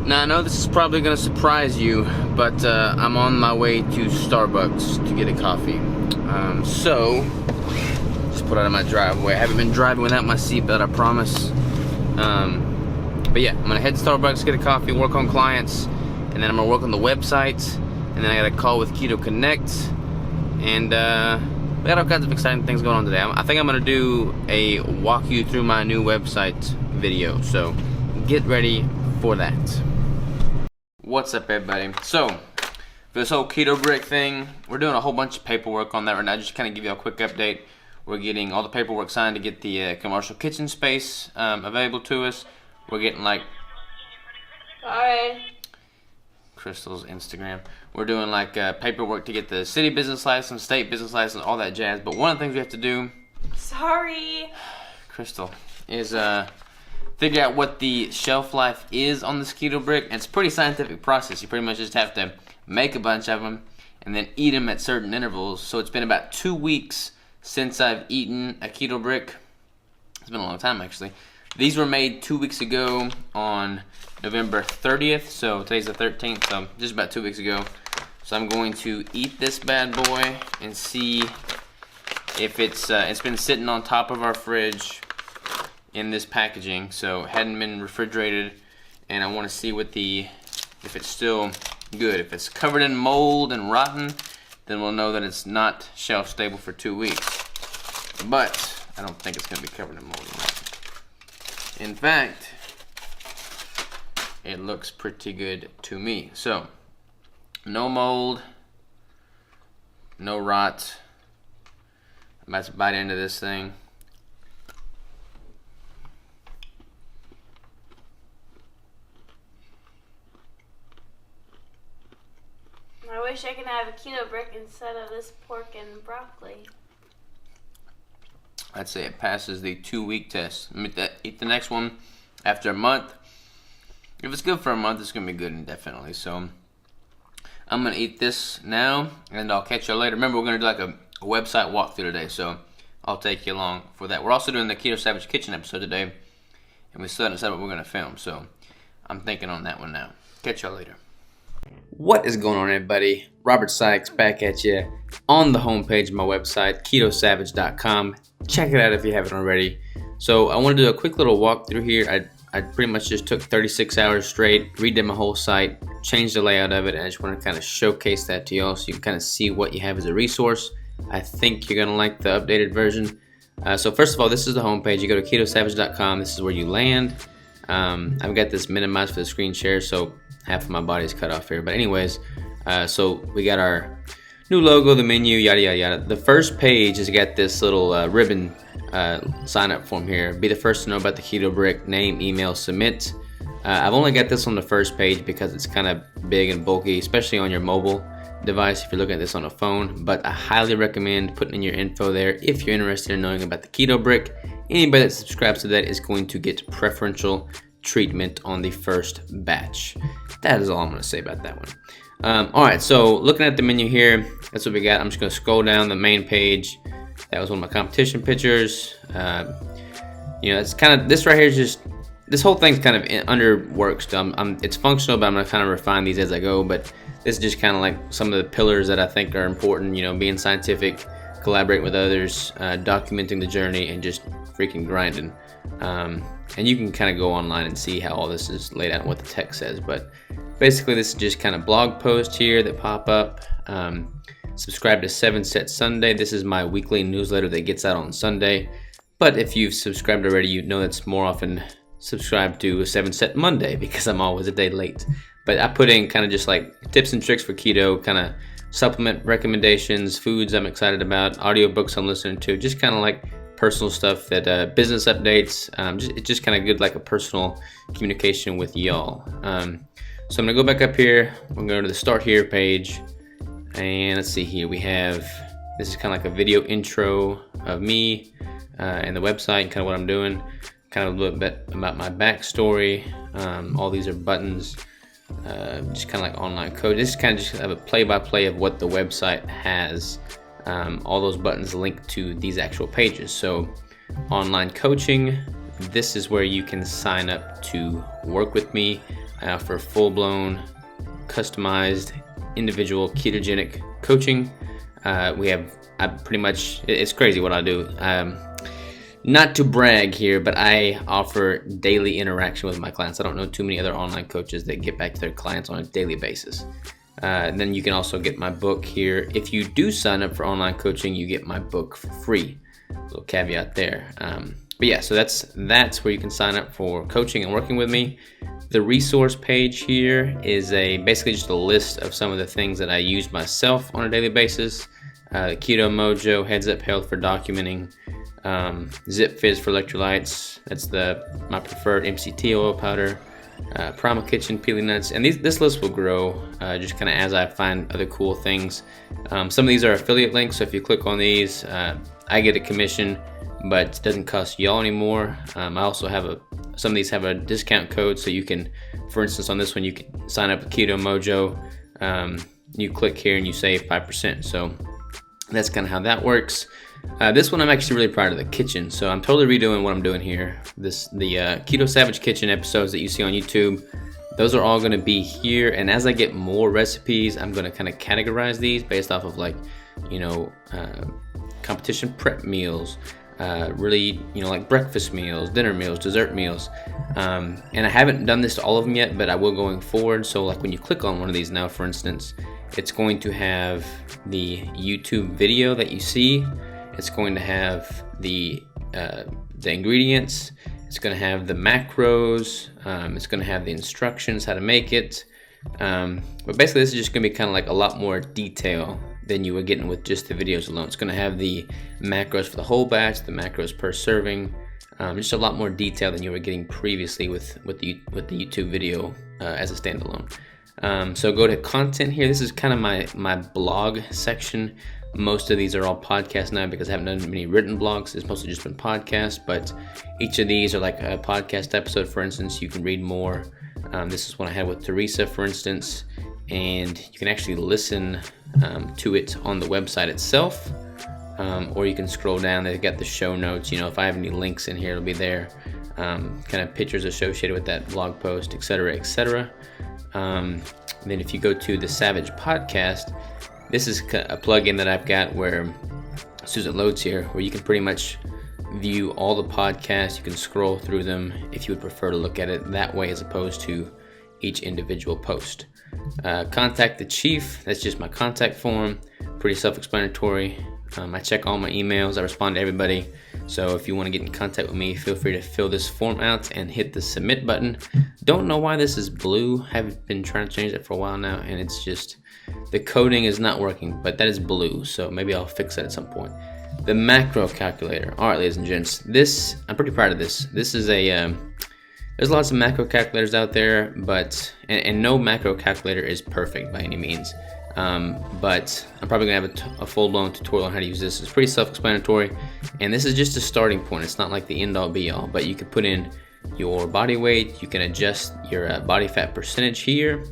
Now I know this is probably gonna surprise you, but I'm on my way to Starbucks to get a coffee. So just put out of my driveway. I haven't been driving without my seatbelt, I promise. But yeah, I'm gonna head to Starbucks, get a coffee, work on clients, and then I'm gonna work on the website, and then I got a call with Keto Connect, and we got all kinds of exciting things going on today. I think I'm gonna do a walk you through my new website video, so get ready for that. What's up, everybody? So for this whole Keto Brick thing, we're doing a whole bunch of paperwork on that right now. Just kind of give you a quick update. We're getting all the paperwork signed to get the commercial kitchen space available to us. We're getting like Crystal's Instagram. We're doing like paperwork to get the city business license, state business license, all that jazz. But one of the things we have to do, Crystal, is figure out what the shelf life is on this Keto Brick. And it's a pretty scientific process. You pretty much just have to make a bunch of them and then eat them at certain intervals. So it's been about 2 weeks since I've eaten a Keto Brick. It's been a long time, actually. These were made 2 weeks ago on November 30th, so today's the 13th, so just about 2 weeks ago. So I'm going to eat this bad boy and see if it's been sitting on top of our fridge in this packaging, so it hadn't been refrigerated, and I want to see if it's still good. If it's covered in mold and rotten, then we'll know that it's not shelf stable for 2 weeks. But I don't think it's going to be covered in mold and rotten. In fact, it looks pretty good to me. So, no mold, no rot. I'm about to bite into this thing. I wish I could have a Keto Brick instead of this pork and broccoli. I'd say it passes the 2-week test. Eat the next one after a month. If it's good for a month, it's going to be good indefinitely. So I'm going to eat this now, and I'll catch you later. Remember, we're going to do like a website walkthrough today, so I'll take you along for that. We're also doing the Keto Savage Kitchen episode today, and we still haven't decided what we're going to film. So I'm thinking on that one now. Catch y'all later. What is going on, everybody? Robert Sykes back at you on the homepage of my website, ketosavage.com. Check it out if you haven't already. So I want to do a quick little walkthrough here. I pretty much just took 36 hours straight, redid my whole site, changed the layout of it, and I just want to kind of showcase that to y'all so you can kind of see what you have as a resource. I think you're going to like the updated version. So first of all, this is the homepage. You go to ketosavage.com. This is where you land. I've got this minimized for the screen share, so half of my body is cut off here. But anyways, so we got our new logo, the menu, yada, yada, yada. The first page has got this little ribbon sign up form here. Be the first to know about the Keto Brick, name, email, submit. I've only got this on the first page because it's kind of big and bulky, especially on your mobile device if you're looking at this on a phone. But I highly recommend putting in your info there if you're interested in knowing about the Keto Brick. Anybody that subscribes to that is going to get preferential treatment on the first batch. That is all I'm going to say about that one. Alright, so looking at the menu here, that's what we got. I'm just going to scroll down the main page. That was one of my competition pictures. It's kind of, this right here is just, this whole thing's kind of under work still. It's functional, but I'm going to kind of refine these as I go. But this is just kind of like some of the pillars that I think are important, being scientific, collaborating with others, documenting the journey, and just freaking grinding. And you can kind of go online and see how all this is laid out and what the text says. But basically, this is just kind of blog posts here that pop up. Subscribe to 7 Set Sunday. This is my weekly newsletter that gets out on Sunday. But if you've subscribed already, you know it's more often subscribe to 7 Set Monday because I'm always a day late. But I put in kind of just like tips and tricks for keto, kind of supplement recommendations, foods I'm excited about, audiobooks I'm listening to, just kind of like personal stuff that business updates. It's just kind of good, like a personal communication with y'all. So I'm gonna go back up here. I'm gonna go to the Start Here page, and let's see here. We have, this is kind of like a video intro of me and the website and kind of what I'm doing. Kind of a little bit about my backstory. All these are buttons. Just kind of like online code. This is kind of just have a play-by-play of what the website has. All those buttons link to these actual pages. So online coaching, this is where you can sign up to work with me. I offer full-blown, customized, individual ketogenic coaching. It's crazy what I do. Not to brag here, but I offer daily interaction with my clients. I don't know too many other online coaches that get back to their clients on a daily basis. And then you can also get my book here. If you do sign up for online coaching, you get my book for free. Little caveat there. But yeah, so that's where you can sign up for coaching and working with me. The resource page here is basically just a list of some of the things that I use myself on a daily basis. Keto Mojo, Heads Up Health for documenting, ZipFizz for electrolytes. That's my preferred MCT oil powder. Primal Kitchen peeling nuts, and this list will grow just kind of as I find other cool things. Some of these are affiliate links, so if you click on these, I get a commission, but it doesn't cost y'all anymore. I also have some of these have a discount code, so you can, for instance, on this one, you can sign up with Keto Mojo. You click here and you save 5%. So that's kind of how that works. This one I'm actually really proud of the kitchen, so I'm totally redoing what I'm doing here. The Keto Savage Kitchen episodes that you see on YouTube, those are all going to be here, and as I get more recipes, I'm going to kind of categorize these based off of competition prep meals, like breakfast meals, dinner meals, dessert meals, and I haven't done this to all of them yet, but I will going forward. So like when you click on one of these now, for instance, it's going to have the YouTube video that you see. It's going to have the ingredients. It's going to have the macros. It's going to have the instructions how to make it. But basically, this is just going to be kind of like a lot more detail than you were getting with just the videos alone. It's going to have the macros for the whole batch, the macros per serving. Just a lot more detail than you were getting previously with the YouTube video as a standalone. So go to content here. This is kind of my blog section. Most of these are all podcasts now because I haven't done many written blogs. It's mostly just been podcasts, but each of these are like a podcast episode. For instance, you can read more. This is one I had with Teresa, for instance, and you can actually listen to it on the website itself, or you can scroll down. They've got the show notes. If I have any links in here, it'll be there. Kind of pictures associated with that blog post, etc., etc. Then if you go to the Savage Podcast, this is a plugin that I've got where, as soon as it loads here, where you can pretty much view all the podcasts. You can scroll through them if you would prefer to look at it that way as opposed to each individual post. Contact the Chief, that's just my contact form. Pretty self-explanatory. I check all my emails. I respond to everybody. So if you want to get in contact with me, feel free to fill this form out and hit the submit button. Don't know why this is blue. Have been trying to change it for a while now, and it's just the coding is not working, but that is blue. So maybe I'll fix that at some point. The macro calculator. All right, ladies and gents, I'm pretty proud of this. This is there's lots of macro calculators out there, but and no macro calculator is perfect by any means. But I'm probably gonna have a full-blown tutorial on how to use this. It's pretty self-explanatory, and this is just a starting point. It's not like the end-all be-all, but you can put in your body weight. You can adjust your body fat percentage here.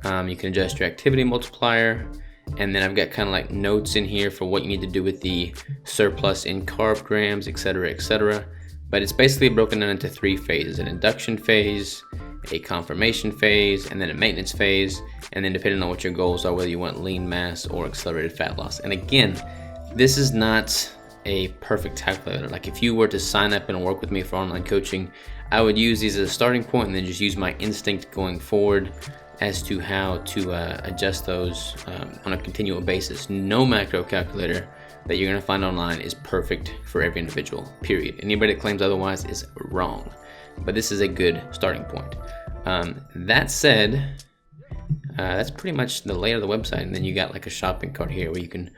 You can adjust your activity multiplier, and then I've got kind of like notes in here for what you need to do with the surplus in carb grams, etc., etc. But it's basically broken down into 3 phases: an induction phase, a confirmation phase, and then a maintenance phase. And then depending on what your goals are, whether you want lean mass or accelerated fat loss. And again, this is not a perfect calculator. Like if you were to sign up and work with me for online coaching, I would use these as a starting point and then just use my instinct going forward as to how to adjust those on a continual basis. No macro calculator that you're going to find online is perfect for every individual, period. Anybody that claims otherwise is wrong. But this is a good starting point. That said, that's pretty much the layout of the website, and then you got like a shopping cart here where you can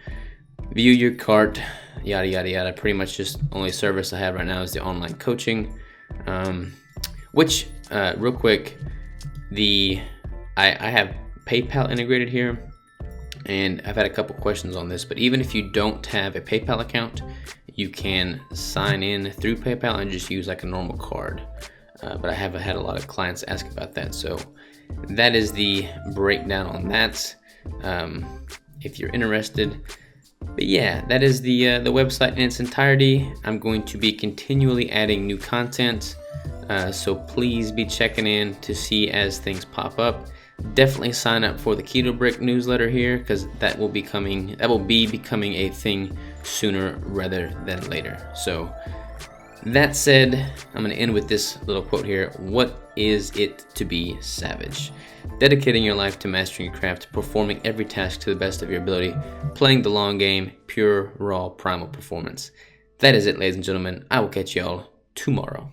view your cart, yada yada yada. Pretty much just only service I have right now is the online coaching, which real quick, I have PayPal integrated here, and I've had a couple questions on this. But even if you don't have a PayPal account, you can sign in through PayPal and just use like a normal card. But I have had a lot of clients ask about that, so that is the breakdown on that. If you're interested. But yeah, that is the website in its entirety. I'm going to be continually adding new content. So please be checking in to see as things pop up. Definitely sign up for the Keto Brick newsletter here, because that will be becoming a thing sooner rather than later. So that said, I'm going to end with this little quote here. What is it to be savage? Dedicating your life to mastering your craft, performing every task to the best of your ability, playing the long game, pure, raw, primal performance. That is it, ladies and gentlemen. I will catch y'all tomorrow.